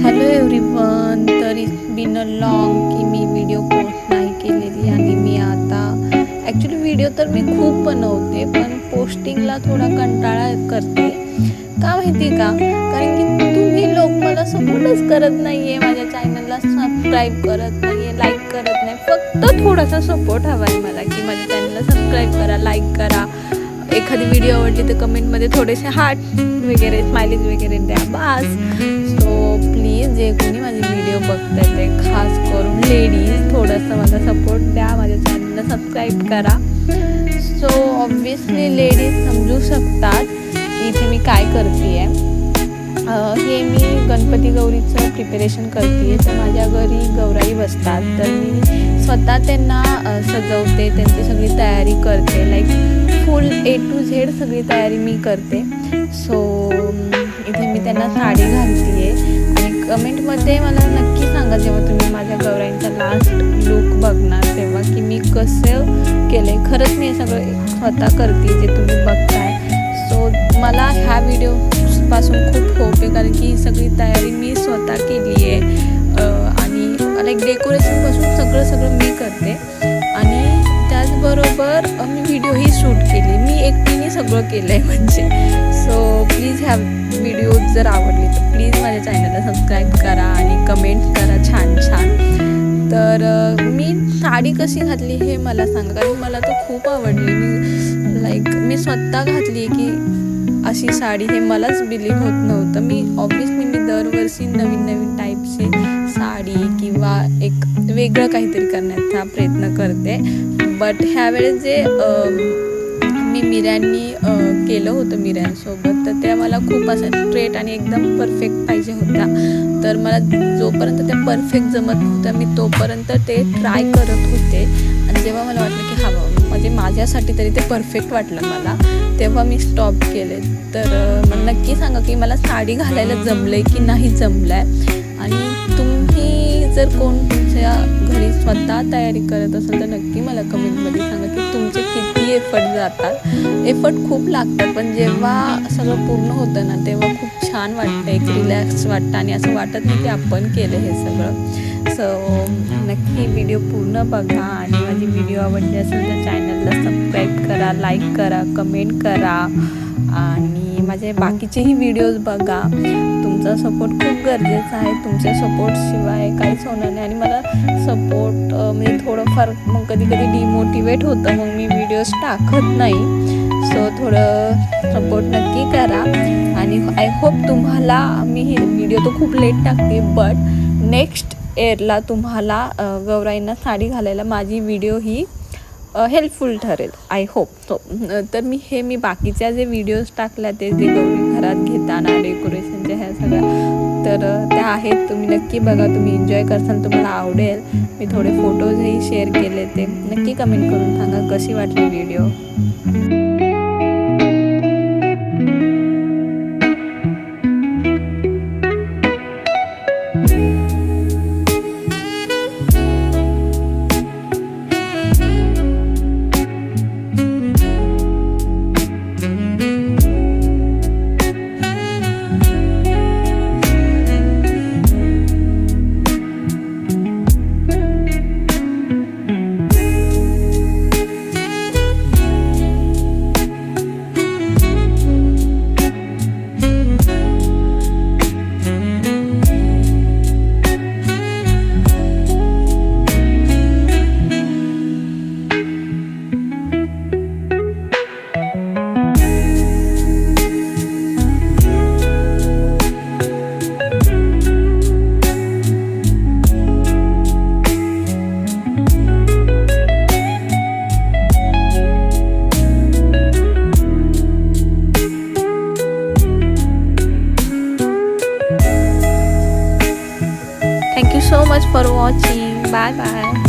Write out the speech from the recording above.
Hello everyone. तर it's been a long की मी video post नाही केलेली आणि मी आता ॲक्च्युली व्हिडिओ तर मी खूप बनवते पण पोस्टिंगला थोडा कंटाळा करते. का माहिती का? कारण की तुम्ही लोक मला सपोर्टच करत नाही आहे, माझ्या चॅनलला सबस्क्राईब करत नाही आहे, लाईक करत नाही. फक्त थोडासा सपोर्ट हवा आहे मला की माझ्या चॅनलला सबस्क्राईब करा, लाईक करा. एखादी व्हिडिओ आवडली तर कमेंटमध्ये थोडेसे हार्ट वगैरे स्माइलीज वगैरे द्या बस. सो प्लीज जे कोणी माझे व्हिडिओ बघताय ते खास करून लेडीज थोडंसं मला सपोर्ट द्या, माझ्या चॅनलला सबस्क्राईब करा. सो ऑब्वियसली लेडीज समजू शकतात की इथे मी काय करते आहे. हे मी गणपती गौरीचं प्रिपरेशन करते आहे. तर माझ्या घरी गौराई बसतात तर मी स्वतः त्यांना सजवते, त्यांची सगळी तयारी करते. Like full A to Z सगळी तयारी मी करते. सो इथे मी त्यांना साडी घालते आहे आणि कमेंटमध्ये मला नक्की सांगा जेव्हा तुम्ही माझ्या गौराईंचा लास्ट लुक बघणार तेव्हा की मी कसं केलं आहे. खरंच मी हे सगळं स्वतः करते जे तुम्ही बघताय. सो मला ह्या व्हिडिओपासून खूप होप आहे कारण की ही सगळी तयारी मी स्वतः केली आहे आणि लाईक डेकोरेशनपासून सगळं मी करते आणि त्याचबरोबर मी व्हिडिओही शूट केली. मी एकटीने सगळं केलं आहे म्हणजे. सो प्लीज ह्या व्हिडिओ जर आवडली तर प्लीज माझ्या चॅनलला सबस्क्राईब करा आणि कमेंट करा छान. तर मी साडी कशी घातली हे मला सांगा कारण मला तर खूप आवडली. मी स्वतः घातली की अशी साडी हे मलाच बिलीव्ह होत नव्हतं. मी दरवर्षी नवीन टाईपची साडी किंवा एक वेगळं काहीतरी करण्याचा प्रयत्न करते. बट ह्यावेळेस जे मी मिऱ्यांनी केलं होतं मिऱ्यांसोबत तर त्या मला खूप असं स्ट्रेट आणि एकदम परफेक्ट पाहिजे होत्या. तर मला जोपर्यंत त्या परफेक्ट जमत नव्हत्या मी तोपर्यंत ते ट्राय करत होते आणि जेव्हा मला वाटलं की हवं म्हणजे माझ्यासाठी तरी ते परफेक्ट वाटलं मला तेव्हा मी स्टॉप केले. तर मला नक्की सांगा की मला साडी घालायला जमलं आहे की नाही जमलं आहे. आणि तुम्ही जर कोण तुमच्या घरी स्वतः तयारी करत असाल तर नक्की मला कमेंटमध्ये सांगा की तुमचे किती एफर्ट जातात. एफर्ट खूप लागतात पण जेव्हा सगळं पूर्ण होतं ना तेव्हा खूप छान वाटतं, एक रिलॅक्स वाटतं आणि असं वाटत नाही की आपण केलं हे सगळं. सो नक्की व्हिडिओ पूर्ण बघा आणि माझी व्हिडिओ आवडली असेल तर चॅनलला सबस्क्राईब करा, लाईक करा, कमेंट करा आणि माझे बाकीचेही व्हिडिओज बघा. तुमचा सपोर्ट खूप गरजेचा आहे. तुमच्या सपोर्टशिवाय काहीच होणार नाही आणि मला सपोर्ट म्हणजे थोडंफार मग कधी डिमोटिवेट होतं मग मी व्हिडिओज टाकत नाही. सो थोडं सपोर्ट नक्की करा आणि आय होप तुम्हाला मी ही व्हिडिओ तर खूप लेट टाकते बट नेक्स्ट इयरला तुम्हाला गौराईंना साडी घालायला माझी व्हिडिओ ही हेल्पफुल ठरेल आय होप. सो तर मी बाकीच्या जे व्हिडिओज टाकल्या ते जे गौरी घरात घेताना डेकोरेशनच्या ह्या सगळ्या तर त्या आहेत. तुम्ही नक्की बघा, तुम्ही एन्जॉय करसाल, तुम्हाला आवडेल. मी थोडे फोटोजही शेअर केले ते नक्की कमेंट करून सांगा कशी वाटली video. Thank you so much for watching. Bye bye.